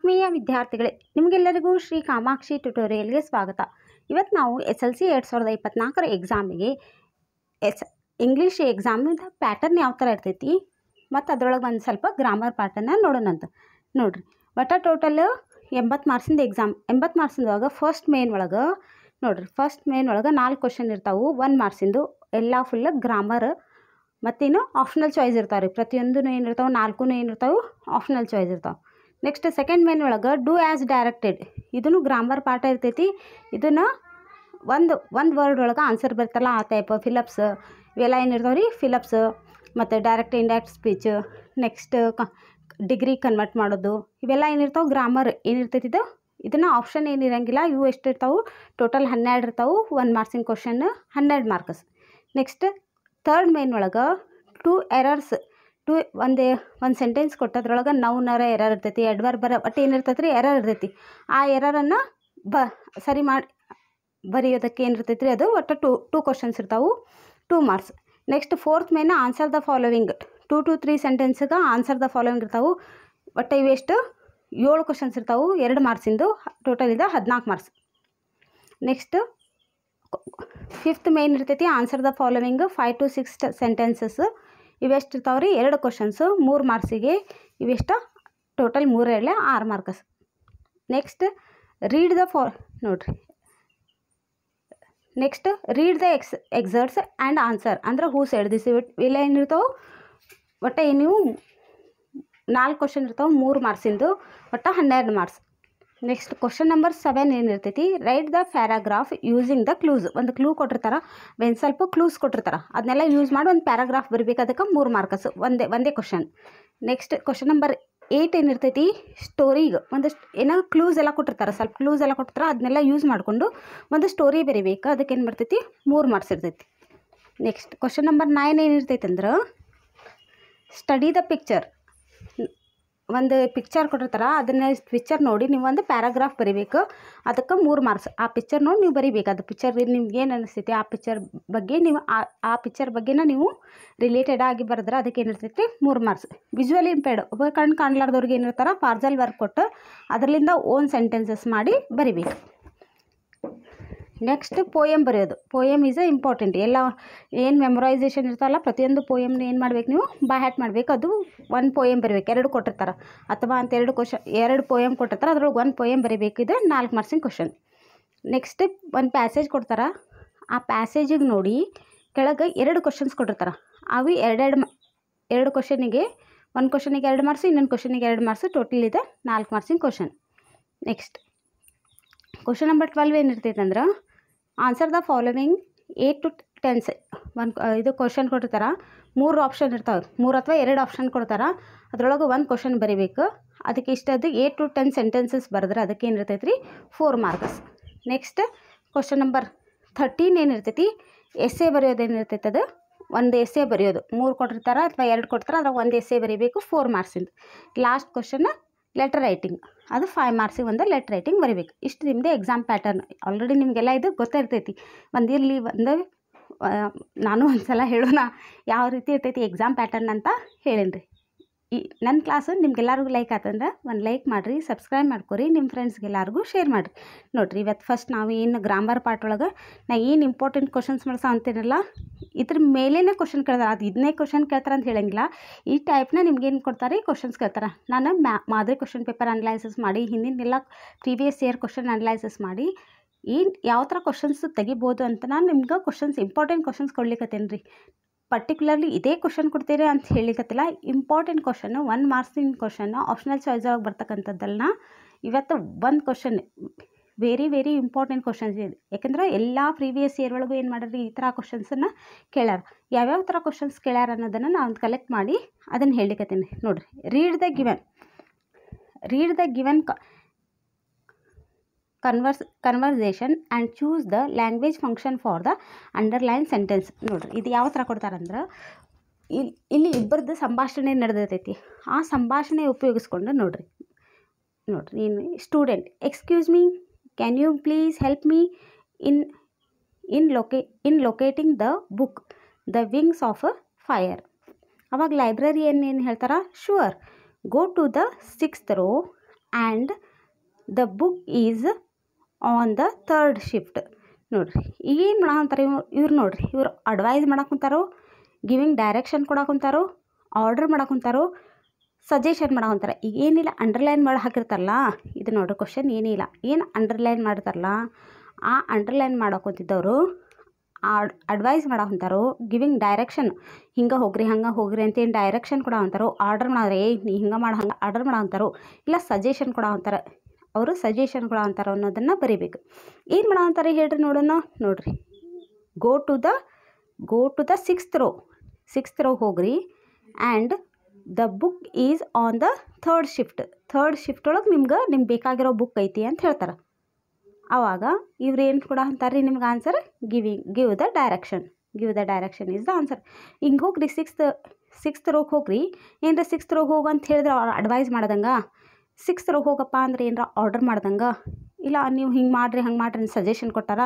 ಆತ್ಮೀಯ ವಿದ್ಯಾರ್ಥಿಗಳೇ, ನಿಮಗೆಲ್ಲರಿಗೂ ಶ್ರೀ ಕಾಮಾಕ್ಷಿ ಟ್ಯುಟೋರಿಯಲ್ಗೆ ಸ್ವಾಗತ. ಇವತ್ತು ನಾವು SLC 2024 ಎಕ್ಸಾಮಿಗೆ ಇಂಗ್ಲೀಷ್ ಎಕ್ಸಾಮಿಂದ ಪ್ಯಾಟರ್ನ್ ಯಾವ ಥರ ಇರ್ತೈತಿ ಮತ್ತು ಅದರೊಳಗೆ ಒಂದು ಸ್ವಲ್ಪ ಗ್ರಾಮರ್ ಪ್ಯಾಟರ್ನ ನೋಡೋಣಂತ. ನೋಡಿರಿ, ಟೋಟಲ್ 80 ಮಾರ್ಕ್ಸಿಂದ ಎಕ್ಸಾಮ್. 80 ಮಾರ್ಕ್ಸಿಂದೊಳಗೆ ಫಸ್ಟ್ ಮೇನ್ ಒಳಗೆ ನೋಡಿರಿ, ಫಸ್ಟ್ ಮೇನ್ ಒಳಗೆ 4 ಕ್ವಶನ್ ಇರ್ತಾವೆ. 1 ಮಾರ್ಕ್ಸಿಂದು ಎಲ್ಲ ಫುಲ್ ಗ್ರಾಮರ್. ಮತ್ತಿನ್ನು ಆಪ್ಷನಲ್ ಚಾಯ್ಸ್ ಇರ್ತಾವೆ ರೀ. ಪ್ರತಿಯೊಂದು ಏನಿರ್ತಾವೆ, 4 ಏನಿರ್ತಾವೆ ಆಪ್ಷನಲ್ ಚಾಯ್ಸ್ ಇರ್ತಾವೆ. ನೆಕ್ಸ್ಟ್ ಸೆಕೆಂಡ್ ಮೇನ್ ಒಳಗೆ ಡೂ ಆ್ಯಸ್ ಡೈರೆಕ್ಟೆಡ್, ಇದನ್ನು ಗ್ರಾಮರ್ ಪಾಠ ಇರ್ತೈತಿ. ಇದನ್ನು ಒಂದು ವರ್ಡ್ ಒಳಗೆ ಆನ್ಸರ್ ಬರ್ತಲ್ಲ ಆ ಟೈಪ್. ಫಿಲಪ್ಸ್ ಇವೆಲ್ಲ ಏನಿರ್ತಾವೆ ರೀ, ಫಿಲಪ್ಸ್ ಮತ್ತು direct indirect speech. Next degree convert ಮಾಡೋದು, ಇವೆಲ್ಲ ಏನಿರ್ತಾವೆ ಗ್ರಾಮರ್ ಏನಿರ್ತೈತಿ. ಇದನ್ನು ಆಪ್ಷನ್ ಏನಿರಂಗಿಲ್ಲ. ಇವು ಎಷ್ಟು ಇರ್ತಾವೆ, ಟೋಟಲ್ 12 ಇರ್ತಾವೆ. 1 ಮಾರ್ಕ್ಸಿನ question 12 marks. Next third main ಒಳಗೆ 2 ಎರರ್ಸ್. ಒಂದು ಸೆಂಟೆನ್ಸ್ ಕೊಟ್ಟದ್ರೊಳಗೆ ನೌನರ ಎರರ್ ಇರ್ತೈತಿ, ಎಡ್ವರ್ಬ್ ಒಟ್ಟು ಏನಿರ್ತೈತಿ ರೀ ಎರರ್ ಇರ್ತೈತಿ. ಆ ಎರರನ್ನು ಸರಿ ಮಾಡಿ ಬರೆಯೋದಕ್ಕೆ ಏನಿರ್ತೈತಿ ರೀ, ಅದು ಒಟ್ಟು 2 ಕ್ವಶನ್ಸ್ ಇರ್ತಾವೆ, 2 ಮಾರ್ಕ್ಸ್. ನೆಕ್ಸ್ಟ್ ಫೋರ್ತ್ ಮೇನ ಆನ್ಸರ್ ದ ಫಾಲೋವಿಂಗ್. 2 to 3 ಸೆಂಟೆನ್ಸ್ಗೆ ಆನ್ಸರ್ ದ ಫಾಲೋವಿಂಗ್ ಇರ್ತಾವೆ. ಒಟ್ಟು ಇವೆಷ್ಟು 7 ಕ್ವಶನ್ಸ್ ಇರ್ತಾವೆ, 2 ಮಾರ್ಕ್ಸಿಂದು. ಟೋಟಲ್ ಇದೆ 14 ಮಾರ್ಕ್ಸ್. ನೆಕ್ಸ್ಟ್ ಫಿಫ್ತ್ ಮೇನ್ ಇರ್ತೈತಿ answer the following. 5 to 6 sentences. ಇವೆಷ್ಟು ಇರ್ತಾವೆ ರೀ, 2 ಕ್ವಶನ್ಸು, 3 ಮಾರ್ಕ್ಸಿಗೆ. ಇವೆಷ್ಟು total 3 6 marks. Next read the ನೋಡಿರಿ, next read the extracts and answer ಅಂದ್ರೆ ಹೂ ಸೆಡ್ ದಿಸ್. ಇವೆಲ್ಲ ಏನಿರ್ತಾವೆ, ಒಟ್ಟು ನೀವು 4 ಕ್ವಶನ್ ಇರ್ತಾವೆ, 3 ಮಾರ್ಕ್ಸಿಂದು. ಒಟ್ಟು 12 ಮಾರ್ಕ್ಸ್. ನೆಕ್ಸ್ಟ್ ಕ್ವಶನ್ ನಂಬರ್ 7 ಏನಿರ್ತೈತಿ, write the paragraph using the clues. ಒಂದು ಕ್ಲೂ ಕೊಟ್ಟಿರ್ತಾರೆ, ಒಂದು ಸ್ವಲ್ಪ ಕ್ಲೂಸ್ ಕೊಟ್ಟಿರ್ತಾರೆ, ಅದನ್ನೆಲ್ಲ ಯೂಸ್ ಮಾಡಿ ಒಂದು ಪ್ಯಾರಾಗ್ರಾಫ್ ಬರಬೇಕು. ಅದಕ್ಕೆ 3 ಮಾರ್ಕ್ಸ್, ಒಂದೇ ಕ್ವಶನ್. ನೆಕ್ಸ್ಟ್ ಕ್ವಶನ್ ನಂಬರ್ 8 ಏನಿರ್ತೈತಿ, ಸ್ಟೋರಿಗೆ ಒಂದಷ್ಟು ಏನೋ ಕ್ಲೂಸ್ ಎಲ್ಲ ಕೊಟ್ಟಿರ್ತಾರೆ, ಸ್ವಲ್ಪ ಕ್ಲೂಸ್ ಎಲ್ಲ ಕೊಟ್ಟಿರ್ತಾರೆ, ಅದನ್ನೆಲ್ಲ ಯೂಸ್ ಮಾಡಿಕೊಂಡು ಒಂದು ಸ್ಟೋರಿ ಬರೀಬೇಕು. ಅದಕ್ಕೆ ಏನು ಬರ್ತೈತಿ, 3 ಮಾರ್ಕ್ಸ್ ಇರ್ತೈತಿ. ನೆಕ್ಸ್ಟ್ ಕ್ವಶನ್ ನಂಬರ್ 9 ಏನಿರ್ತೈತಿ ಅಂದ್ರೆ, ಸ್ಟಡಿ ದ ಪಿಕ್ಚರ್. ಒಂದು ಪಿಕ್ಚರ್ ಕೊಟ್ಟಿರ್ತಾರೆ, ಅದನ್ನ ಪಿಕ್ಚರ್ ನೋಡಿ ನೀವು ಒಂದು ಪ್ಯಾರಾಗ್ರಾಫ್ ಬರೀಬೇಕು. ಅದಕ್ಕೆ 3 ಮಾರ್ಕ್ಸ್. ಆ ಪಿಕ್ಚರ್ ನೋಡಿ ನೀವು ಬರೀಬೇಕು. ಅದು ಪಿಕ್ಚರ್ ನಿಮ್ಗೆ ಏನು ಅನಿಸ್ತೈತಿ ಆ ಪಿಕ್ಚರ್ ಬಗ್ಗೆ ನೀವು ಆ ಪಿಕ್ಚರ್ ಬಗ್ಗೆನ ನೀವು ರಿಲೇಟೆಡ್ ಆಗಿ ಬರೆದ್ರೆ ಅದಕ್ಕೆ ಏನಿರ್ತೈತಿ 3 ಮಾರ್ಕ್ಸ್. ವಿಜುವಲಿ ಇಂಪೇರ್ಡ್ ಕಣ್ಣು ಕಾಣಲಾರ್ದವ್ರಿಗೆ ಏನಿರ್ತಾರೆ, ಪಾರ್ಸಲ್ ವರ್ಕ್ ಕೊಟ್ಟು ಅದರಿಂದ ಓನ್ ಸೆಂಟೆನ್ಸಸ್ ಮಾಡಿ ಬರೀಬೇಕು. ನೆಕ್ಸ್ಟ್ ಪೋಯಮ್ ಬರೆಯೋದು. Poem is important. ಎಲ್ಲ ಏನು ಮೆಮೊರೈಸೇಷನ್ ಇರ್ತಲ್ಲ, ಪ್ರತಿಯೊಂದು ಪೋಯಮ್ನ ಏನು ಮಾಡ್ಬೇಕು, ನೀವು ಬೈ ಹ್ಯಾಟ್ ಮಾಡಬೇಕು. ಅದು 1 ಪೋಯಮ್ ಬರೀಬೇಕು. 2 ಕೊಟ್ಟಿರ್ತಾರೆ, ಅಥವಾ ಅಂತ 2 ಪೋಯಮ್ ಕೊಟ್ಟಿರ್ತಾರೆ, ಅದ್ರೊಳಗೆ 1 ಪೋಯಮ್ ಬರೀಬೇಕು. ಇದು 4 ಮಾರ್ಕ್ಸಿನ ಕ್ವಶನ್. ನೆಕ್ಸ್ಟ್ ಒಂದು ಪ್ಯಾಸೇಜ್ ಕೊಡ್ತಾರೆ, ಆ ಪ್ಯಾಸೇಜಿಗೆ ನೋಡಿ ಕೆಳಗೆ 2 ಕ್ವಶನ್ಸ್ ಕೊಟ್ಟಿರ್ತಾರೆ. ಅವು 2 ಕ್ವಶನಿಗೆ, ಒಂದು ಕ್ವಶನಿಗೆ 2 ಮಾರ್ಕ್ಸ್, ಇನ್ನೊಂದು ಕ್ವಶನಿಗೆ 2 ಮಾರ್ಕ್ಸ್. ಟೋಟಲ್ ಇದೆ 4 ಮಾರ್ಕ್ಸಿನ ಕ್ವಶನ್. ನೆಕ್ಸ್ಟ್ ಕ್ವಶನ್ ನಂಬರ್ 12 ಏನಿರ್ತೈತೆ ಅಂದ್ರೆ, ಆನ್ಸರ್ ದ ಫಾಲೋವಿಂಗ್ 8 to 10. ಇದು ಕ್ವಶನ್ ಕೊಟ್ಟಿರ್ತಾರೆ, 3 ಆಪ್ಷನ್ ಇರ್ತಾವೆ, 3 ಅಥವಾ 2 ಆಪ್ಷನ್ ಕೊಡ್ತಾರೆ. ಅದರೊಳಗೆ 1 ಕ್ವಶನ್ ಬರೀಬೇಕು. ಅದಕ್ಕೆ ಇಷ್ಟದ್ದು 8 to 10 ಸೆಂಟೆನ್ಸಸ್ ಬರೆದ್ರೆ ಅದಕ್ಕೆ ಏನಿರ್ತೈತೆ ರೀ, 4 ಮಾರ್ಕ್ಸ್. ನೆಕ್ಸ್ಟ್ ಕ್ವಶನ್ ನಂಬರ್ 13 ಏನಿರ್ತೈತಿ, ಎಸ್ಸೆ ಬರೆಯೋದೇನಿರ್ತೈತೆ, ಅದು ಒಂದು ಎಸ್ಸೆ ಬರೆಯೋದು. 3 ಕೊಟ್ಟಿರ್ತಾರೆ ಅಥವಾ 2 ಕೊಡ್ತಾರೆ, ಅದ್ರಾಗ ಒಂದು ಎಸ್ಸೆ ಬರೀಬೇಕು, 4 ಮಾರ್ಕ್ಸಿಂದ. ಲಾಸ್ಟ್ ಕ್ವಶನ್ ಲೆಟರ್ ರೈಟಿಂಗ್, ಅದು 5 ಮಾರ್ಕ್ಸಿಗೆ ಒಂದು ಲೆಟರ್ ರೈಟಿಂಗ್ ಬರೀಬೇಕು. ಇಷ್ಟು ನಿಮ್ಮದು ಎಕ್ಸಾಮ್ ಪ್ಯಾಟರ್ನ್. ಆಲ್ರೆಡಿ ನಿಮಗೆಲ್ಲ ಇದು ಗೊತ್ತಿರ್ತೈತಿ. ಒಂದಿರಲಿ ನಾನು ಒಂದು ಸಲ ಹೇಳೋಣ ಯಾವ ರೀತಿ ಇರ್ತೈತಿ ಎಕ್ಸಾಮ್ ಪ್ಯಾಟರ್ನ್ ಅಂತ ಹೇಳೀನಿ ರೀ. ನನ್ನ ಕ್ಲಾಸು ನಿಮ್ಗೆಲ್ಲರಿಗೂ ಲೈಕ್ ಆತಂದ್ರೆ ಒಂದು ಲೈಕ್ ಮಾಡಿರಿ, ಸಬ್ಸ್ಕ್ರೈಬ್ ಮಾಡ್ಕೊರಿ, ನಿಮ್ಮ ಫ್ರೆಂಡ್ಸ್ಗೆಲ್ಲರಿಗೂ ಶೇರ್ ಮಾಡಿರಿ. ನೋಡಿರಿ, ಇವತ್ತು ಫಸ್ಟ್ ನಾವು ಏನು ಗ್ರಾಮರ್ ಪಾರ್ಟ್ ಒಳಗೆ ನಾ ಏನು ಇಂಪಾರ್ಟೆಂಟ್ ಕ್ವಶನ್ಸ್ ಮಾಡ್ಸೋ ಅಂತೀನಲ್ಲ, ಇದ್ರ ಮೇಲೇ ಕ್ವಶನ್ ಕೇಳ್ತಾರೆ. ಅದು ಇದನ್ನೇ ಕ್ವಶನ್ ಕೇಳ್ತಾರೆ ಅಂತ ಹೇಳಂಗಿಲ್ಲ. ಈ ಟೈಪ್ನ ನಿಮ್ಗೇನು ಕೊಡ್ತಾರೆ, ಕ್ವಶನ್ಸ್ ಕೇಳ್ತಾರೆ. ನಾನು ಮಾದರಿ ಕ್ವಶನ್ ಪೇಪರ್ ಅನಲೈಸಿಸ್ ಮಾಡಿ, ಹಿಂದಿನೆಲ್ಲ ಪ್ರೀವಿಯಸ್ ಇಯರ್ ಕ್ವಶನ್ ಅನಲೈಸಿಸ್ ಮಾಡಿ ಯಾವ ಥರ ಕ್ವಶನ್ಸ್ ತೆಗಿಬೋದು ಅಂತ ನಾನು ನಿಮ್ಗೆ ಇಂಪಾರ್ಟೆಂಟ್ ಕ್ವಶನ್ಸ್ ಕೊಡ್ಲಿಕ್ಕತ್ತೇನೆ ರೀ. ಪರ್ಟಿಕ್ಯುಲರ್ಲಿ ಇದೇ ಕ್ವಶನ್ ಕೊಡ್ತೀರಿ ಅಂತ ಹೇಳಿಕತ್ತಿಲ್ಲ. ಇಂಪಾರ್ಟೆಂಟ್ ಕ್ವಶನ್ನು, 1 ಮಾರ್ಕ್ಸಿನ ಕ್ವಶನ್ನು, ಆಪ್ಷನಲ್ ಚಾಯ್ಸ್ ಒಳಗೆ ಬರ್ತಕ್ಕಂಥದ್ದಲ್ಲ. ಇವತ್ತು ಒಂದು ಕ್ವಶನ್ ವೆರಿ ಇಂಪಾರ್ಟೆಂಟ್ ಕ್ವಶನ್ಸ್ ಇದೆ. ಯಾಕೆಂದ್ರೆ ಎಲ್ಲ ಪ್ರೀವಿಯಸ್ ಇಯರ್ ಒಳಗೂ ಏನು ಮಾಡ್ರಿ, ಈ ಥರ ಕ್ವಶನ್ಸನ್ನು ಕೇಳ್ಯಾರ. ಯಾವ್ಯಾವ ಥರ ಕ್ವಶನ್ಸ್ ಕೇಳ್ಯಾರ ಅನ್ನೋದನ್ನು ನಾನು ಕಲೆಕ್ಟ್ ಮಾಡಿ ಅದನ್ನು ಹೇಳಿಕತ್ತೀನಿ. ನೋಡಿರಿ, read the given conversation and choose the language function for the underline sentence. ನೋಡಿರಿ, ಇದು ಯಾವ ಥರ ಕೊಡ್ತಾರಂದ್ರೆ, ಇಲ್ಲಿ ಇಬ್ಬರದ್ದು ಸಂಭಾಷಣೆ ನಡೆದೈತಿ. ಆ ಸಂಭಾಷಣೆ ಉಪಯೋಗಿಸ್ಕೊಂಡು ನೋಡಿರಿ, ನೀನು student, excuse me, can you please help me in locating the book the Wings of Fire. ಅವಾಗ ಲೈಬ್ರರಿ ಏನು ಹೇಳ್ತಾರೆ, sure, go to the 6th row and the book is on the third shift. ನೋಡಿರಿ ಏನು ಮಾಡಾಕಂತಾರೆ ಇವ್ರು ನೋಡಿರಿ, ಇವ್ರು advise ಮಾಡಾಕುಂತಾರೋ, ಗಿವಿಂಗ್ ಡೈರೆಕ್ಷನ್ ಕೊಡಾಕುಂತಾರೋ, ಆರ್ಡರ್ ಮಾಡಾಕುಂತಾರೋ, ಸಜೆಷನ್ ಮಾಡಾಕುಂತಾರೆ. ಈಗ ಏನಿಲ್ಲ ಅಂಡರ್ಲೈನ್ ಮಾಡಿ ಹಾಕಿರ್ತಾರಲ್ಲ, ಇದು ನೋಡ್ರಿ ಕ್ವಶನ್ ಏನಿಲ್ಲ, ಏನು ಅಂಡರ್ಲೈನ್ ಮಾಡಿರ್ತಾರಲ್ಲ ಆ ಅಂಡರ್ಲೈನ್ ಮಾಡಾಕುಂತಿದ್ದವರು ಅಡ್ವೈಸ್ ಮಾಡಾಕುಂತಾರೋ, ಗಿವಿಂಗ್ ಡೈರೆಕ್ಷನ್ ಹಿಂಗೆ ಹೋಗ್ರಿ ಹಂಗೆ ಹೋಗ್ರಿ ಅಂತೇನು ಡೈರೆಕ್ಷನ್ ಕೊಡಾಕುಂತಾರೋ, ಆರ್ಡರ್ ಮಾಡಿದ್ರೆ ನೀ ಹಿಂಗೆ ಮಾಡಿ ಹಂಗೆ ಆರ್ಡರ್ ಮಾಡಾಕುಂತಾರೋ, ಇಲ್ಲ ಸಜೆಷನ್ ಕೊಡಾಕುಂತಾರೆ, ಅವರು ಸಜೆಷನ್ ಕೊಡಾಕುಂತಾರೋ ಅನ್ನೋದನ್ನು ಬರೀಬೇಕು. ಏನು ಮಾಡಾಕುಂತಾರೆ ಹೇಳ್ರಿ ನೋಡೋಣ. ನೋಡಿರಿ, go to the sixth row ಹೋಗ್ರಿ and the book is on the third shift ಒಳಗೆ ನಿಮ್ಗೆ ಬೇಕಾಗಿರೋ ಬುಕ್ ಐತಿ ಅಂತ ಹೇಳ್ತಾರೆ. ಆವಾಗ ಇವ್ರು ಏನು ಕೂಡ ಅಂತಾರೆ ರೀ ನಿಮ್ಗೆ answer, give the direction is the answer. ಹಿಂಗೆ ಹೋಗ್ರಿ ಸಿಕ್ಸ್ತ್ ರೋಗೆ ಹೋಗ್ರಿ, ಏನರ ಸಿಕ್ಸ್ತ್ ರೋಗೆ ಹೋಗು ಅಂತ ಹೇಳಿದ್ರೆ ಅಡ್ವೈಸ್ ಮಾಡ್ದಂಗೆ, ಸಿಕ್ಸ್ತ್ ರೋಗೆ ಹೋಗಪ್ಪ ಅಂದ್ರೆ ಏನರ ಆರ್ಡರ್ ಮಾಡ್ದಂಗೆ, ಇಲ್ಲ ನೀವು ಹಿಂಗೆ ಮಾಡಿರಿ ಹಂಗೆ ಮಾಡಿರಿ ಸಜೆಷನ್ ಕೊಟ್ಟಾರ,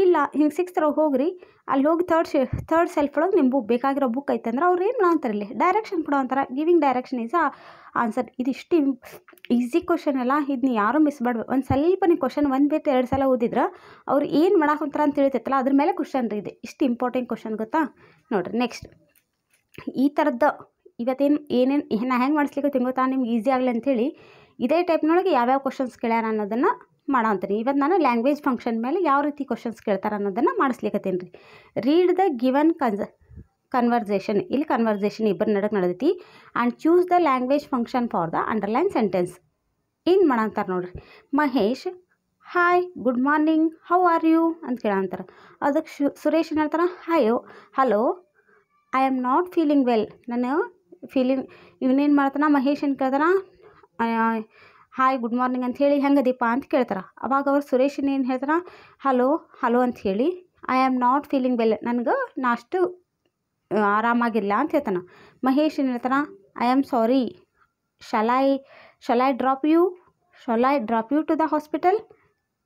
ಇಲ್ಲ ಹಿಂಗೆ ಸಿಕ್ಸ್ತ್ ರೋಗೆ ಹೋಗ್ರಿ, ಅಲ್ಲಿ ಹೋಗಿ ಥರ್ಡ್ ಸೆಲ್ಫ್ ಒಳಗೆ ನಿಮ್ಗೆ ಬೇಕಾಗಿರೋ ಬುಕ್ ಐತೆ ಅಂದ್ರೆ ಅವ್ರು ಏನು ಮಾಡಂತಾರೆ ಇಲ್ಲಿ ಡೈರೆಕ್ಷನ್ ಕೊಡೋ ಅಂತಾರೆ. Giving direction is answer. ಇದಿಷ್ಟು ಈಸಿ ಕ್ವಶನ್ ಅಲ್ಲ, ಇದನ್ನ ಯಾರೂ ಮಿಸ್ ಮಾಡ್ಬೇಕು. ಒಂದು ಸ್ವಲ್ಪ ನೀವು ಕ್ವಶನ್ ಒಂದು ಬಿಟ್ಟು 2 ಸಲ ಓದಿದ್ರೆ ಅವ್ರು ಏನು ಮಾಡಾಕಂತಾರ ಅಂತ ತಿಳಿತೈತಲ್ಲ ಅದ್ರ ಮೇಲೆ ಕ್ವಶನ್ ರೀ ಇದು. ಇಷ್ಟು ಇಂಪಾರ್ಟೆಂಟ್ ಕ್ವಶನ್ ಗೊತ್ತಾ. ನೋಡಿರಿ ನೆಕ್ಸ್ಟ್ ಈ ಥರದ್ದು ಏನೇನು ನಾ ಹೆಂಗೆ ಮಾಡಿಸ್ಲಿಕ್ಕೆ ಗೊತ್ತಾ ನಿಮ್ಗೆ ಈಸಿ ಆಗಲಿ ಅಂಥೇಳಿ ಇದೇ ಟೈಪ್ನೊಳಗೆ ಯಾವ್ಯಾವ ಕ್ವಶನ್ಸ್ ಕೇಳ್ಯಾರ ಅನ್ನೋದನ್ನು ಮಾಡಂತೀನಿ. ಇವತ್ತು ನಾನು ಲ್ಯಾಂಗ್ವೇಜ್ ಫಂಕ್ಷನ್ ಮೇಲೆ ಯಾವ ರೀತಿ ಕ್ವಶನ್ಸ್ ಕೇಳ್ತಾರೆ ಅನ್ನೋದನ್ನು ಮಾಡಿಸ್ಲಿಕ್ಕತ್ತೀನಿ ರೀ. ರೀಡ್ ದ ಗಿವನ್ ಕನ್ವರ್ಸೇಷನ್, ಇಲ್ಲಿ ಕನ್ವರ್ಸೇಷನ್ ಇಬ್ಬರು ನಡಕ್ಕೆ ನಡೆದೈತಿ, and choose the language function for the underline sentence. ಏನು ಮಾಡಂತಾರೆ ನೋಡ್ರಿ, Mahesh hi good morning how are you ಅಂತ ಕೇಳಂತಾರೆ. ಅದಕ್ಕೆ ಸುರೇಶ್ ಏನು ಹೇಳ್ತಾರೆ, hello I am not feeling well, ನಾನು ಇವನೇನು ಮಾಡ್ತಾನೆ ಮಹೇಶ್ ಏನು ಕೇಳ್ತಾನ ಹಾಯ್ ಗುಡ್ ಮಾರ್ನಿಂಗ್ ಅಂತ ಹೇಳಿ ಹೆಂಗದೀಪ ಅಂತ ಕೇಳ್ತಾರೆ. ಅವಾಗ ಅವ್ರು ಸುರೇಶನ್ ಏನು ಹೇಳ್ತಾರ, ಹಲೋ ಅಂತ ಹೇಳಿ I am not feeling well, ನನಗೆ ನಾ ಅಷ್ಟು ಆರಾಮಾಗಿಲ್ಲ ಅಂತ ಹೇಳ್ತಾನೆ. ಮಹೇಶ್ ಏನು ಹೇಳ್ತಾನೆ, I am sorry, shall I drop you to the hospital.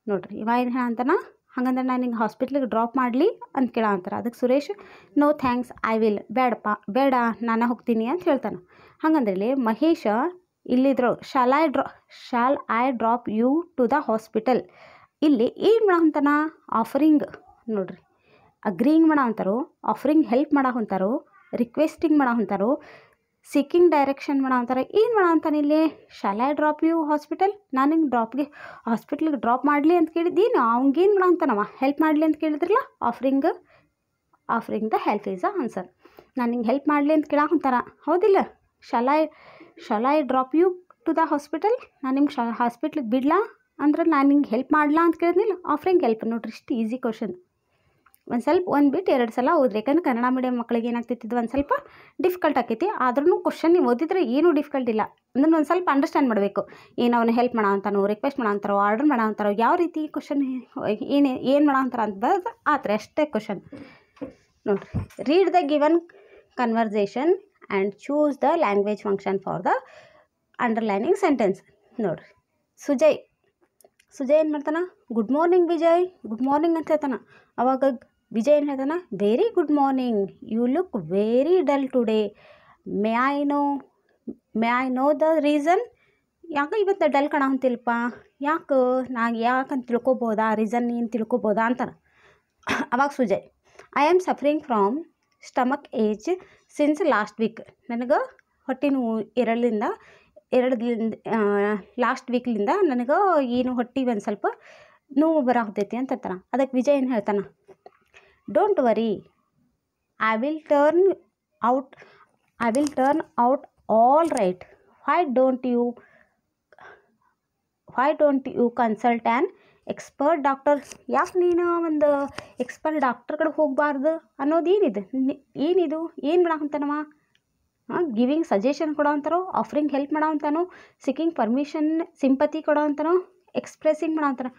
ನೋಡಿರಿ ಇವ ಏನು ಹೇಳಂತಾನ, ಹಂಗಂದ್ರೆ ನಾನು ನಿಂಗೆ ಹಾಸ್ಪಿಟ್ಲಿಗೆ ಡ್ರಾಪ್ ಮಾಡಲಿ ಅಂತ ಕೇಳಂತಾರೆ. ಅದಕ್ಕೆ Suresh no thanks I will, ಬೇಡ ನಾನು ಹೋಗ್ತೀನಿ ಅಂತ ಹೇಳ್ತಾನೆ. ಹಂಗಂದ್ರೆ ಇಲ್ಲಿ ಮಹೇಶ ಇಲ್ಲಿದ್ರು shall I drop you to the hospital, ಇಲ್ಲಿ ಏನು ಮಾಡಂತಾನ ಆಫರಿಂಗ್, ನೋಡ್ರಿ ಅಗ್ರಿಂಗ್ ಮಾಡಂತಾರೋ, ಆಫರಿಂಗ್ ಹೆಲ್ಪ್ ಮಾಡಂತಾರೋ, ರಿಕ್ವೆಸ್ಟಿಂಗ್ ಮಾಡಂತಾರೋ, ಸಿಕ್ಕಿಂಗ್ ಡೈರೆಕ್ಷನ್ ಮಾಡಂತಾರೆ. ಏನು ಮಾಡಂತಾನೆ ಇಲ್ಲಿ shall I drop you hospital, ನಾನು ಹಿಂಗೆ ಹಾಸ್ಪಿಟ್ಲಿಗೆ ಡ್ರಾಪ್ ಮಾಡಲಿ ಅಂತ ಕೇಳಿದ್ದೀನಿ, ಅವ್ನಿಗೇನು ಮಾಡಂತಾನವ ಹೆಲ್ಪ್ ಮಾಡಲಿ ಅಂತ ಕೇಳಿದ್ರಲ್ಲ, offering the help is the answer. ನಾನು ಹಿಂಗೆ ಹೆಲ್ಪ್ ಮಾಡಲಿ ಅಂತ ಕೇಳಾಕಂತಾರ ಹೌದಿಲ್ಲ. Shall I drop you to the hospital, ನಾನು ನಿಮ್ಗೆ ಹಾಸ್ಪಿಟ್ಲಿಗೆ ಬಿಡ್ಲಾ ಅಂದ್ರೆ ನಾನು ನಿಂಗೆ ಹೆಲ್ಪ್ ಮಾಡಲಾ ಅಂತ ಕೇಳಿದ್ನಿಲ್ಲ, ಆಫರಿಂಗ್ ಹೆಲ್ಪ್. ನೋಡ್ರಿ ಇಷ್ಟು ಈಸಿ ಕ್ವಶನ್. ಒಂದು ಬಿಟ್ಟು 2 ಸಲ ಓದ್ರಿ, ಯಾಕಂದ್ರೆ ಕನ್ನಡ ಮೀಡಿಯಮ್ ಮಕ್ಕಳಿಗೆ ಏನಾಗ್ತಿತ್ತು ಒಂದು ಸ್ವಲ್ಪ ಡಿಫಿಕಲ್ಟ್ ಆಕೈತಿ. ಆದ್ರೂ ಕ್ವಶನ್ ನೀವು ಓದಿದ್ರೆ ಏನೂ ಡಿಫಿಕಲ್ಟ್ ಇಲ್ಲ, ಅಂದ್ರೆ ಒಂದು ಸ್ವಲ್ಪ ಅಂಡರ್ಸ್ಟ್ಯಾಂಡ್ ಮಾಡಬೇಕು. ಏನು ಅವನು ಹೆಲ್ಪ್ ಮಾಡಂತಾನೋ, ರಿಕ್ವೆಸ್ಟ್ ಮಾಡಂತಾರೋ, ಆರ್ಡರ್ ಮಾಡಂತಾರೋ, ಯಾವ ರೀತಿ ಕ್ವಶನ್ ಏನು ಮಾಡಂತಾರ ಅಂತ ಬರೋದು ಆ ಥರ ಅಷ್ಟೇ ಕ್ವಶನ್. ನೋಡಿರಿ read the given conversation and choose the language function for the underlining sentence. ನೋಡಿರಿ ಸುಜಯ್ ಏನು ಮಾಡ್ತಾನೆ, good morning Vijay, good morning ಅಂತ ಹೇಳ್ತಾನೆ. ಅವಾಗ ವಿಜಯ್ ಏನು ಹೇಳ್ತಾನೆ, very good morning, you look very dull today, may I know the reason, ಯಾಕೆ ಇವತ್ತು ಡಲ್ ಕಾಣಂತಿಲ್ಪ, ಯಾಕಂತ ತಿಳ್ಕೊಬೋದಾ, ರೀಸನ್ ಏನು ತಿಳ್ಕೊಬೋದಾ ಅಂತಾನೆ. ಅವಾಗ Sujay I am suffering from stomach age since last week, ನನಗೆ ಹೊಟ್ಟೆ ನೋವು ಲಾಸ್ಟ್ ವೀಕ್ಲಿಂದ ನನಗೆ ಏನು ಹೊಟ್ಟೆ ಒಂದು ಸ್ವಲ್ಪ ನೋವು ಬರಾಕತ್ತೈತಿ ಅಂತ ಹೇಳ್ತಾನೆ. ಅದಕ್ಕೆ ವಿಜಯ್ ಏನು ಹೇಳ್ತಾನೆ, don't worry, I will turn out all right, why don't you consult an expert doctor, ಯಾಕೆ ನೀನು ಒಂದು ಎಕ್ಸ್ಪರ್ಟ್ ಡಾಕ್ಟರ್ ಕಡೆ ಹೋಗಬಾರ್ದು ಅನ್ನೋದು ಏನಿದು ಏನು ಮಾಡಾಕಂತಾನವ. ಗಿವಿಂಗ್ ಸಜೆಷನ್ ಕೊಡೋ ಅಂತಾರೋ, ಆಫರಿಂಗ್ ಹೆಲ್ಪ್ ಮಾಡೋ ಅಂತಾನೋ, ಸಿಕ್ಕಿಂಗ್ ಪರ್ಮಿಷನ್ ಸಿಂಪತಿ ಕೊಡೋ ಅಂತಾನೋ, ಎಕ್ಸ್ಪ್ರೆಸಿಂಗ್ ಮಾಡೋ ಅಂತಾನೋ.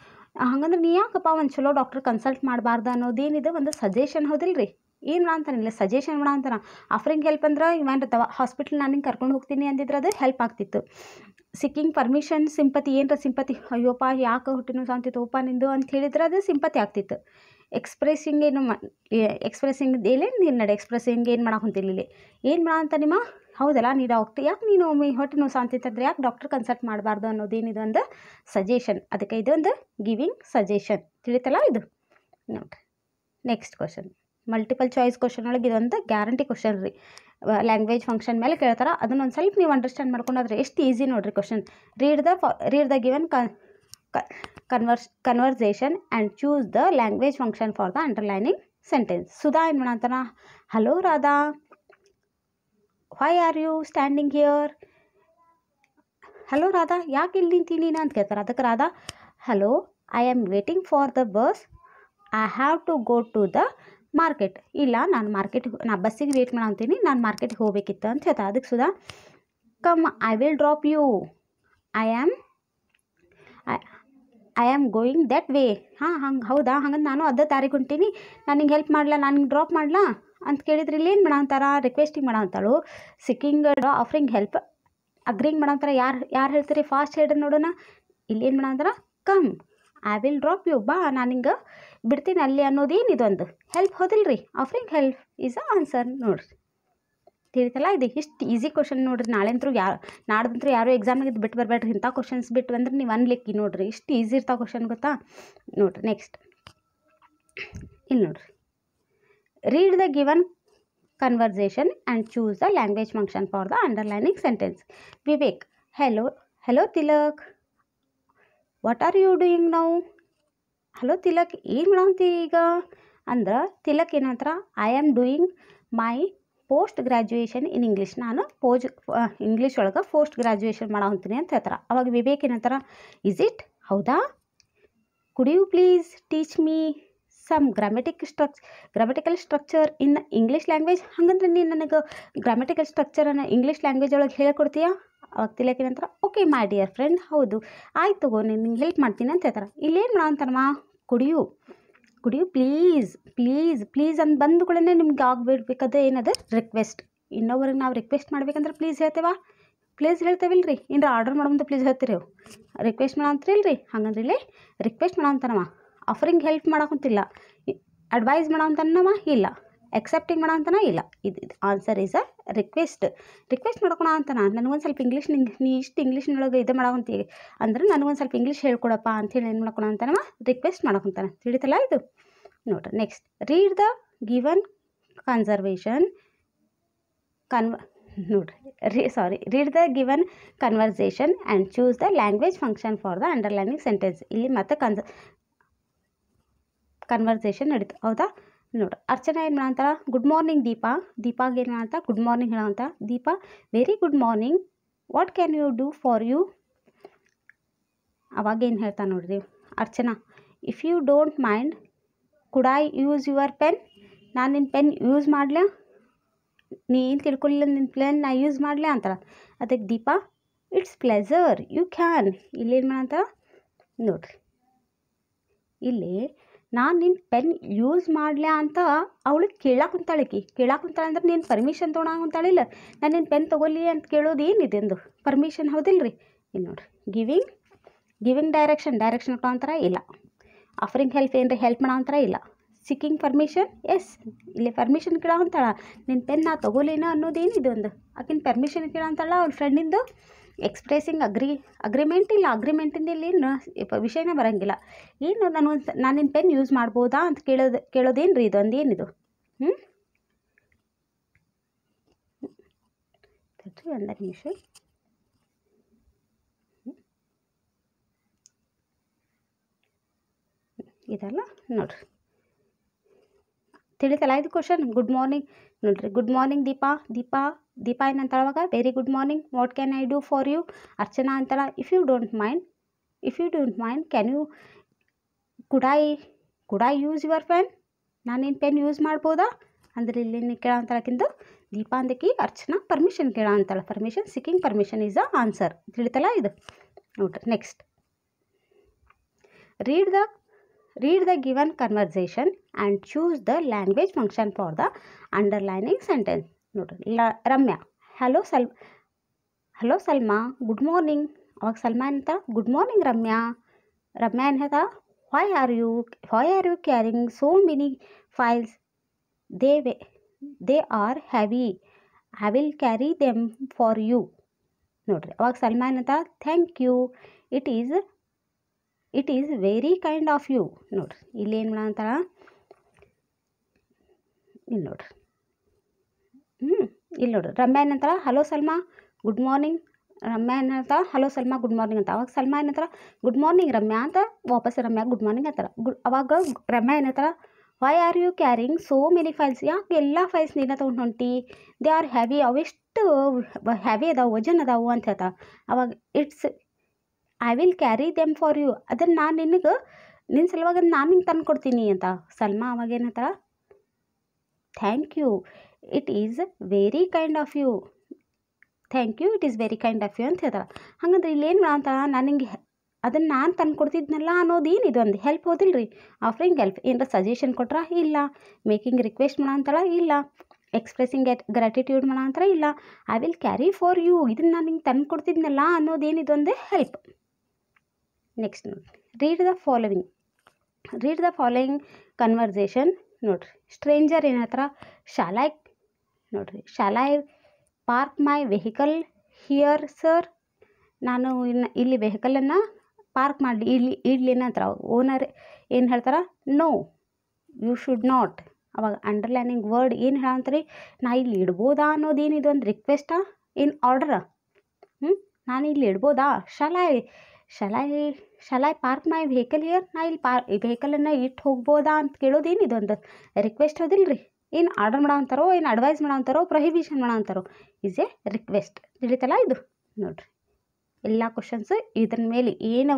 ಹಂಗಂದ್ರೆ ನೀ ಯಾಕಪ್ಪ ಒಂದು ಚಲೋ ಡಾಕ್ಟರ್ ಕನ್ಸಲ್ಟ್ ಮಾಡಬಾರ್ದು ಅನ್ನೋದೇನಿದೆ ಒಂದು ಸಜೆಷನ್ ಹೌದಿಲ್ಲ ರೀ. ಏನು ಮಾಡಂತಾನಿಲ್ಲ ಸಜೆಷನ್ ಮಾಡೋ ಅಂತಾನ. ಆಫರಿಂಗ್ ಹೆಲ್ಪ್ ಅಂದ್ರೆ ಇವೇನಿರ್ತಾವ ಹಾಸ್ಪಿಟ್ಲ್ ನಾನು ಹಿಂಗೆ ಕರ್ಕೊಂಡು ಹೋಗ್ತೀನಿ ಅಂದಿದ್ರೆ ಅದು ಹೆಲ್ಪ್ ಆಗ್ತಿತ್ತು. ಸಿಕ್ಕಿಂಗ್ ಪರ್ಮಿಷನ್ ಸಿಂಪತಿ, ಏನರ ಸಿಂಪತಿ, ಅಯ್ಯೋಪ್ಪ ಯಾಕೆ ಹೊಟ್ಟೆನೂ ಸಾಂತಿತ್ತೋಪ್ಪ ನಿಂದು ಅಂತ ಹೇಳಿದ್ರೆ ಅದು ಸಿಂಪತಿ ಆಗ್ತಿತ್ತು. ಎಕ್ಸ್ಪ್ರೆಸಿಂಗ್ ಏನು ಎಕ್ಸ್ಪ್ರೆಸಿಂಗ್ ಏನು ಮಾಡಾಕಂತಿಲ್ಲ ಇಲ್ಲಿ, ಏನು ಮಾಡಂತ ನಿಮ್ಮ ಹೌದಲ್ಲ, ನೀ ಡಾಕ್ಟ್ರ್ ಯಾಕೆ ನೀನು ಹೊಟ್ಟೆ ನೋವು ಸಾಂತಿತ್ತಂದ್ರೆ ಯಾಕೆ ಡಾಕ್ಟ್ರ್ ಕನ್ಸಲ್ಟ್ ಮಾಡಬಾರ್ದು ಅನ್ನೋದೇನಿದು ಒಂದು ಸಜೆಷನ್. ಅದಕ್ಕೆ ಇದೊಂದು ಗಿವಿಂಗ್ ಸಜೆಷನ್. ತಿಳಿತಲ್ಲ ಇದು ನೋಡಿರಿ. Next question, multiple choice question ಒಳಗೆ ಇದೊಂದು ಗ್ಯಾರಂಟಿ ಕ್ವಶನ್ ರೀ. ಲ್ಯಾಂಗ್ವೇಜ್ ಫಂಕ್ಷನ್ ಮೇಲೆ ಕೇಳ್ತಾರೆ. ಅದನ್ನೊಂದು ಸ್ವಲ್ಪ ನೀವು ಅಂಡರ್ಸ್ಟ್ಯಾಂಡ್ ಮಾಡ್ಕೊಂಡ್ರೆ ಎಷ್ಟು ಈಸಿ ನೋಡಿರಿ question. Read the given conversation and choose the language function for the underlining sentence. Sudha ಏನು ಮಾಡಂತಾನ, hello Radha, why are you standing here. Hello Radha, ಯಾಕೆ ಇಲ್ಲಿ ನಿಂತೀನಿ ನೀನು ಅಂತ ಕೇಳ್ತಾರೆ. ಅದಕ್ಕೆ Radha, hello, I am waiting for the bus, I have to go to the market. ಇಲ್ಲ, ನಾನು ಬಸ್ಸಿಗೆ ವೇಟ್ ಮಾಡಂತೀನಿ, ನಾನು ಮಾರ್ಕೆಟ್ಗೆ ಹೋಗ್ಬೇಕಿತ್ತು ಅಂತ ಹೇಳ್ತಾ. ಅದಕ್ಕೆ Sudha, come I will drop you, I am going that way. ಹೌದಾ, ಹಂಗಂದು ನಾನು ಅದೇ ದಾರಿಗೆ ಹೊಂಟೀನಿ, ನಾನು ನಿಂಗೆ ಹೆಲ್ಪ್ ಮಾಡಲ, ನಾನು ನಿಂಗೆ ಡ್ರಾಪ್ ಮಾಡಲಾ ಅಂತ ಕೇಳಿದ್ರೆ ಇಲ್ಲಿ ಏನು ಮಾಡಂತಾರ, ರಿಕ್ವೆಸ್ಟಿಂಗ್ ಮಾಡಂತಾಳು. ಸಿಕ್ಕಿಂಗ್, ಆಫರಿಂಗ್ ಹೆಲ್ಪ್, ಅಗ್ರಿಂಗ್ ಮಾಡಂತಾರ. ಯಾರು ಹೇಳ್ತೀರಿ, ಫಾಸ್ಟ್ ಹೇಳ್ರಿ ನೋಡೋಣ. ಇಲ್ಲಿ ಏನು ಮಾಡಂತಾರ, come I will drop you, ಬಾ ನಾನು ಹಿಂಗೆ ಬಿಡ್ತೀನಿ ಅಲ್ಲಿ ಅನ್ನೋದೇನು ಇದೊಂದು ಹೆಲ್ಪ್ ಹೋದಿಲ್ರಿ. Offering help is a answer ನೋಡ್ರಿ. ತಿಳಿತಲ್ಲ, ಇದು ಇಷ್ಟು ಈಸಿ ಕ್ವಶನ್ ನೋಡ್ರಿ. ನಾಡ್ದಂತರೂ ಯಾರು ಎಕ್ಸಾಮ್ನಾಗ ಇದು ಬಿಟ್ಟು ಬರಬೇಡ್ರಿ. ಇಂಥ ಕ್ವಶನ್ಸ್ ಬಿಟ್ಟು ಅಂದ್ರೆ ನೀವು ಅನ್ಲಿಕ್ಕಿ ನೋಡ್ರಿ, ಇಷ್ಟು ಈಸಿ ಇರ್ತಾವೆ ಕ್ವಶನ್, ಗೊತ್ತಾ ನೋಡ್ರಿ. ನೆಕ್ಸ್ಟ್ ಇಲ್ಲಿ ನೋಡ್ರಿ, read the given conversation and choose the language function for the underlining sentence. Vivek, hello Tilak, what are you doing now. Hello Tilak, ಏನು ಮಾಡಂತಿ ಈಗ ಅಂದ್ರೆ ತಿಲಕ್ ಏನಂತಾರ, I am doing my post graduation in English. ನಾನು ಇಂಗ್ಲೀಷ್ ಒಳಗೆ ಪೋಸ್ಟ್ ಗ್ರ್ಯಾಜುಯೇಷನ್ ಮಾಡಂತೀನಿ ಅಂತ ಹೇಳ್ತಾರೆ. ಅವಾಗ ವಿವೇಕ್ ಏನಂತಾರ, ಇಸ್ ಇಟ್, ಹೌದಾ, could you please teach me some grammatical structure in English language. ಹಾಗಂದ್ರೆ ನೀನು ನನಗೆ ಗ್ರಾಮೆಟಿಕಲ್ ಸ್ಟ್ರಕ್ಚರನ್ನು ಇಂಗ್ಲೀಷ್ ಲ್ಯಾಂಗ್ವೇಜ್ ಒಳಗೆ ಹೇಳ್ಕೊಡ್ತೀಯಾ. ಅವಾಗ ತಿಲಕ್ ಏನಂತಾರ, ಓಕೆ ಮೈ ಡಿಯರ್ ಫ್ರೆಂಡ್, ಹೌದು ಆಯ್ತು ತಗೋ, ನಿಂಗೆ ಹೆಲ್ಪ್ ಮಾಡ್ತೀನಿ ಅಂತ ಹೇಳ್ತಾರೆ. ಇಲ್ಲೇನು ಮಾಡಂತಾರಮ್ಮ, ಕುಡ್ ಯು ಪ್ಲೀಸ್ ಅಂತ ಬಂದ ಕೂಡ ನಿಮ್ಗೆ ಆಗ್ಬಿಡ್ಬೇಕಾದ್ರೆ ಏನದು ರಿಕ್ವೆಸ್ಟ್. ಇನ್ನೊಬ್ರಿಗೆ ನಾವು ರಿಕ್ವೆಸ್ಟ್ ಮಾಡ್ಬೇಕಂದ್ರೆ ಪ್ಲೀಸ್ ಹೇಳ್ತೇವಾ, ಪ್ಲೀಸ್ ಹೇಳ್ತೇವಿಲ್ರಿ. ಏನಾರ ಆರ್ಡರ್ ಮಾಡೋದು ಪ್ಲೀಸ್ ಹೇಳ್ತೀರಿ, ರಿಕ್ವೆಸ್ಟ್ ಮಾಡಂತೀರಿಲ್ರಿ. ಹಂಗಂದ್ರೆ ಇಲ್ಲಿ ರಿಕ್ವೆಸ್ಟ್ ಮಾಡಂತಾನವ. ಆಫರಿಂಗ್ ಹೆಲ್ಪ್ ಮಾಡೋಕ್ಕಂತಿಲ್ಲ, ಅಡ್ವೈಸ್ ಮಾಡೋಂತನವ ಇಲ್ಲ, ಎಕ್ಸೆಪ್ಟಿಂಗ್ ಮಾಡೋಂತನ ಇಲ್ಲ. ಇದು ಆನ್ಸರ್ ಈಸ್ ಅ ರಿಕ್ವೆಸ್ಟ್ ಮಾಡ್ಕೊಳ ಅಂತಾನ. ನನಗೊಂದು ಸ್ವಲ್ಪ ಇಂಗ್ಲೀಷ್, ನೀ ಇಷ್ಟು ಇಂಗ್ಲೀಷ್ನೊಳಗೆ ಇದು ಮಾಡೋಂತೀವಿ ಅಂದ್ರೆ ನನಗೊಂದು ಸ್ವಲ್ಪ ಇಂಗ್ಲೀಷ್ ಹೇಳ್ಕೊಡಪ್ಪ ಅಂಥೇಳಿ ಏನು ಮಾಡ್ಕೊಳ ಅಂತಾನವ, ರಿಕ್ವೆಸ್ಟ್ ಮಾಡೋಕ್ಕಂತಾನೆ. ತಿಳಿತಲ್ಲ ಇದು ನೋಡ್ರಿ. Next, read the given read the given conversation and choose the language function for the underlining sentence. ಇಲ್ಲಿ ಮತ್ತೆ ಕನ್ವರ್ಸೇಷನ್ ನಡೀತು, ಹೌದಾ ನೋಡ್ರಿ. ಅರ್ಚನಾ ಏನು ಮಾಡಂತಾರ, ಗುಡ್ ಮಾರ್ನಿಂಗ್ ದೀಪಾಗೆ ಏನು ಮಾಡಂತ, ಗುಡ್ ಮಾರ್ನಿಂಗ್ ಹೇಳಂತ. Deepa, very good morning, what can you do for you. ಅವಾಗೇನು ಹೇಳ್ತಾ ನೋಡ್ರಿ Archana, if you don't mind could I use your pen. ನಾನು ನಿನ್ನ ಪೆನ್ ಯೂಸ್ ಮಾಡಲ, ನೀನು ತಿಳ್ಕೊಳ್ಳಿಲ್ಲ, ನಿನ್ನ ಪೆನ್ ನಾ ಯೂಸ್ ಮಾಡಲ ಅಂತಾರ. ಅದಕ್ಕೆ Deepa, it's pleasure, you can. ಇಲ್ಲೇನು ಮಾಡಂತ ನೋಡ್ರಿ, ಇಲ್ಲಿ ನಾನು ನಿನ್ನ ಪೆನ್ ಯೂಸ್ ಮಾಡಲ ಅಂತ ಅವಳಿಗೆ ಕೇಳಾಕುಂತಾಳೆ ಅಂದ್ರೆ ನೀನು ಪರ್ಮಿಷನ್ ತೊಗೊಳಂತಾಳಿಲ್ಲ. ನಾನು ನಿನ್ನ ಪೆನ್ ತೊಗೊಲಿ ಅಂತ ಕೇಳೋದು ಏನಿದೆ ಎಂದು ಪರ್ಮಿಷನ್, ಹೌದಿಲ್ಲ ರೀ. ಇಲ್ಲಿ ನೋಡ್ರಿ, ಗಿವಿಂಗ್ ಡೈರೆಕ್ಷನ್ ಕೊಡೋಂಥರ ಇಲ್ಲ. ಆಫರಿಂಗ್ ಹೆಲ್ಪ್ ಏನ್ರಿ ಹೆಲ್ಪ್ ಮಾಡೋಂಥರ ಇಲ್ಲ. ಸಿಕ್ಕಿಂಗ್ ಪರ್ಮಿಷನ್, ಎಸ್, ಇಲ್ಲಿ ಪರ್ಮಿಷನ್ ಕೇಳೋಂತಾಳ. ನಿನ್ನ ಪೆನ್ ನಾ ತೊಗೊಲೇನೋ ಅನ್ನೋದೇನಿದೆ ಒಂದು, ಆಕಿನ ಪರ್ಮಿಷನ್ ಕೇಳೋಂತಾಳ. ಅವ್ಳ ಫ್ರೆಂಡಿಂದು ಎಕ್ಸ್ಪ್ರೆಸಿಂಗ್ ಅಗ್ರಿಮೆಂಟ್ ಇಲ್ಲ, ಅಗ್ರಿಮೆಂಟಿಂದ ಇಲ್ಲಿ ಏನು ವಿಷಯನೇ ಬರೋಂಗಿಲ್ಲ. ಏನು ನಾನು ನಿನ್ನ ಪೆನ್ ಯೂಸ್ ಮಾಡ್ಬೋದಾ ಅಂತ ಕೇಳೋದೇನು ರೀ ಇದೊಂದು, ಏನಿದು ಒಂದೇ ನಿಮಿಷ. ಇದಲ್ಲ ನೋಡ್ರಿ, ತಿಳಿತಲ್ಲ ಇದು ಕ್ವಶನ್. ಗುಡ್ ಮಾರ್ನಿಂಗ್ ನೋಡ್ರಿ, ಗುಡ್ ಮಾರ್ನಿಂಗ್ ದೀಪಾ ಏನಂತಾಳವಾಗ, very good morning, what can I do for you. Archana ಅಂತಾಳ, if you don't mind can you could I use your pen. ನಾನು ನಿನ್ನ ಪೆನ್ ಯೂಸ್ ಮಾಡ್ಬೋದಾ ಅಂದ್ರೆ ಇಲ್ಲಿ ಕೇಳೋಂತಾಳಕ್ಕಿಂದು ದೀಪಾ ಅಂದಕ್ಕೆ ಅರ್ಚನಾ ಪರ್ಮಿಷನ್ ಕೇಳೋಂತಾಳ. Permission, seeking permission is a answer. ತಿಳಿತಲ್ಲ ಇದು ನೋಡ್ರಿ. Next, read the given conversation and choose the language function for the underlining sentence. ನೋಡ್ರಿ, Ramya, hello Salma, good morning. ಅವಾಗ ಸಲ್ಮಾ ಅಂತ ಗುಡ್ ಮಾರ್ನಿಂಗ್ ರಮ್ಯಾ ಏನು ಹೇಳ್ತಾ, why are you carrying so many files, they are heavy, I will carry them for you. ನೋಡಿರಿ ಅವಾಗ ಸಲ್ಮಾ ಏನಂತ thank you, it is very kind of you. ನೋಡಿರಿ ಇಲ್ಲಿ ಏನು ಮಾಡಂತಾರ, ಇಲ್ಲಿ ನೋಡಿರಿ ಇಲ್ಲಿ ನೋಡಿರಿ ರಮ್ಯಾ ಏನಂತಾರ hello Salma good morning. Ramya ಏನಂತ ಹಲೋ ಸಲ್ಮಾ ಗುಡ್ ಮಾರ್ನಿಂಗ್ ಅಂತ. ಅವಾಗ ಸಲ್ಮಾ ಏನಂತಾರ ಗುಡ್ ಮಾರ್ನಿಂಗ್ ರಮ್ಯಾ ಅಂತ ವಾಪಸ್ ರಮ್ಯಾ ಗುಡ್ ಮಾರ್ನಿಂಗ್ ಅಂತಾರೆ. ಅವಾಗ ರಮ್ಯಾ ಏನಂತಾರ why are you carrying so many files, ಯಾಕೆ ಎಲ್ಲ ಫೈಲ್ಸ್ ನೀನ ತೊಗೊಂಡು ಹೊಂಟಿ, ದೇ ಆರ್ ಹ್ಯಾವಿ, ಅವೆಷ್ಟು ಹ್ಯಾವಿ ಅದಾವು, ವಜನ್ ಅದಾವು ಅಂತ ಹೇಳ್ತಾರೆ. ಅವಾಗ it's I will carry them for you, ಅದನ್ನು ನಾನು ನಿನ್ನ ಸಲುವಾಗಿ ನಾನು ನಿಂಗೆ ತಂದು ಕೊಡ್ತೀನಿ ಅಂತ. ಸಲ್ಮಾ ಅವಾಗ ಏನಂತಾರ thank you, it is very kind of you, thank you, it is very kind of you ಅಂತ ಹೇಳ್ತಾರೆ. ಹಾಗಂದ್ರೆ ಇಲ್ಲೇನು ಮಾಡಂತಾರ, ನಾನು ನಿಂಗೆ ಅದನ್ನು ನಾನು ತಂದು ಕೊಡ್ತಿದ್ನಲ್ಲ ಅನ್ನೋದೇನು ಇದೊಂದು ಹೆಲ್ಪ್ ಹೋದಿಲ್ಲ ರೀ. ಆಫರಿಂಗ್ ಹೆಲ್ಪ್, ಏನರ ಸಜೆಷನ್ ಕೊಟ್ರ ಇಲ್ಲ, ಮೇಕಿಂಗ್ ರಿಕ್ವೆಸ್ಟ್ ಮಾಡಂತಾರ ಇಲ್ಲ, ಎಕ್ಸ್ಪ್ರೆಸಿಂಗ್ ಗ್ರ್ಯಾಟಿಟ್ಯೂಡ್ ಮಾಡಂತಾರ ಇಲ್ಲ, I will carry for you, ಇದನ್ನು ನಾನು ನಿಂಗೆ ತಂದು ಕೊಡ್ತಿದ್ನಲ್ಲ ಅನ್ನೋದೇನು ಇದೊಂದು ಹೆಲ್ಪ್. ನೆಕ್ಸ್ಟ್ ನೋಡಿ, ರೀಡ್ ದ ಫಾಲೋಯಿಂಗ್ ಕನ್ವರ್ಸೇಷನ್. ನೋಡಿರಿ ಸ್ಟ್ರೇಂಜರ್ ಏನತ್ರ ಶಾಲಾ ನೋಡಿರಿ Shala park my vehicle here sir, ನಾನು ಇಲ್ಲಿ ವೆಹಿಕಲನ್ನು ಪಾರ್ಕ್ ಮಾಡಲಿ ಇಡ್ಲಿ ಏನಂತಾರ. ಓನರ್ ಏನು ಹೇಳ್ತಾರೆ ನೋ ಯು ಶುಡ್ ನಾಟ್. ಅವಾಗ ಅಂಡರ್ಲೈನಿಂಗ್ ವರ್ಡ್ ಏನು ಹೇಳಂತ್ರಿ, ನಾ ಇಲ್ಲಿ ಇಡ್ಬೋದಾ ಅನ್ನೋದೇನು ಇದೊಂದು ರಿಕ್ವೆಸ್ಟಾ ಇನ್ ಆರ್ಡರ. ನಾನು ಇಲ್ಲಿ ಇಡ್ಬೋದಾ, ಶಾಲಾ ಪಾರ್ಕ್ ಮೈ ವೆಹಿಕಲ್ ಹಿಯರ್, ನಾ ಇಲ್ಲಿ ವೆಹಿಕಲನ್ನು ಇಟ್ಟು ಹೋಗ್ಬೋದಾ ಅಂತ ಕೇಳೋದೇನು ಇದೊಂದು ರಿಕ್ವೆಸ್ಟ್ ಹೋದಿಲ್ಲ ರೀ. ಏನು ಆರ್ಡರ್ ಮಾಡೋ ಅಂತಾರೋ, ಏನು ಅಡ್ವೈಸ್ ಮಾಡೋ ಅಂತಾರೋ, ಪ್ರೊಹಿಬಿಷನ್ ಮಾಡೋ ಅಂತಾರೋ, ಈಸ್ ಎ ರಿಕ್ವೆಸ್ಟ್. ತಿಳಿತಲ್ಲ ಇದು ನೋಡಿರಿ. ಎಲ್ಲ ಕ್ವಶನ್ಸ್ ಇದ್ರ ಮೇಲೆ ಏನು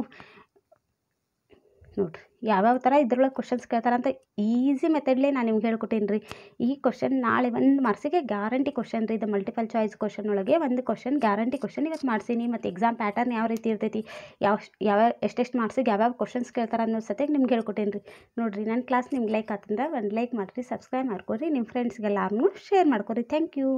ನೋಡಿರಿ ಯಾವ್ಯಾವ ಥರ ಇದ್ರೊಳಗೆ ಕ್ವಶನ್ಸ್ ಕೇಳ್ತಾರಂತ ಈಸಿ ಮೆಥಡ್ಲೇ ನಾನು ನಿಮ್ಗೆ ಹೇಳ್ಕೊಟ್ಟೇನಿ ರೀ. ಈ ಕ್ವಶನ್ ನಾಳೆ 1 ಮಾರ್ಕ್ಸಿಗೆ ಗ್ಯಾರಂಟಿ ಕ್ವಶನ್ ರೀ. ಇದು ಮಲ್ಟಿಪಲ್ ಚಾಯ್ಸ್ ಕ್ವಶನ್ ಒಳಗೆ ಒಂದು ಕ್ವಶನ್ ಗ್ಯಾರಂಟಿ ಕ್ವಶನ್ ಇವತ್ತು ಮಾಡ್ಸೀನಿ. ಮತ್ತು ಎಕ್ಸಾಮ್ ಪ್ಯಾಟರ್ನ್ ಯಾವ ರೀತಿ ಇರ್ತೈತಿ, ಯಾವ್ಯಾವ ಎಷ್ಟೆಷ್ಟು ಮಾರ್ಕ್ಸಿಗೆ ಯಾವ್ಯಾವ ಕ್ವಶನ್ಸ್ ಕೇಳ್ತಾರೆ ಅನ್ನೋ ಸತ್ಯಾಗ ನಿಮ್ಗೆ ಹೇಳ್ಕೊಟ್ಟೇನಿ ರೀ. ನೋಡಿರಿ ನನ್ನ ಕ್ಲಾಸ್ ನಿಮ್ಗೆ ಲೈಕ್ ಆಗ್ತಂದ್ರೆ ಒಂದು ಲೈಕ್ ಮಾಡಿರಿ, ಸಬ್ಸ್ಕ್ರೈಬ್ ಮಾಡ್ಕೊರಿ, ನಿಮ್ಮ ಫ್ರೆಂಡ್ಸ್ಗೆಲ್ಲರೂ ಶೇರ್ ಮಾಡ್ಕೊರಿ. Thank you.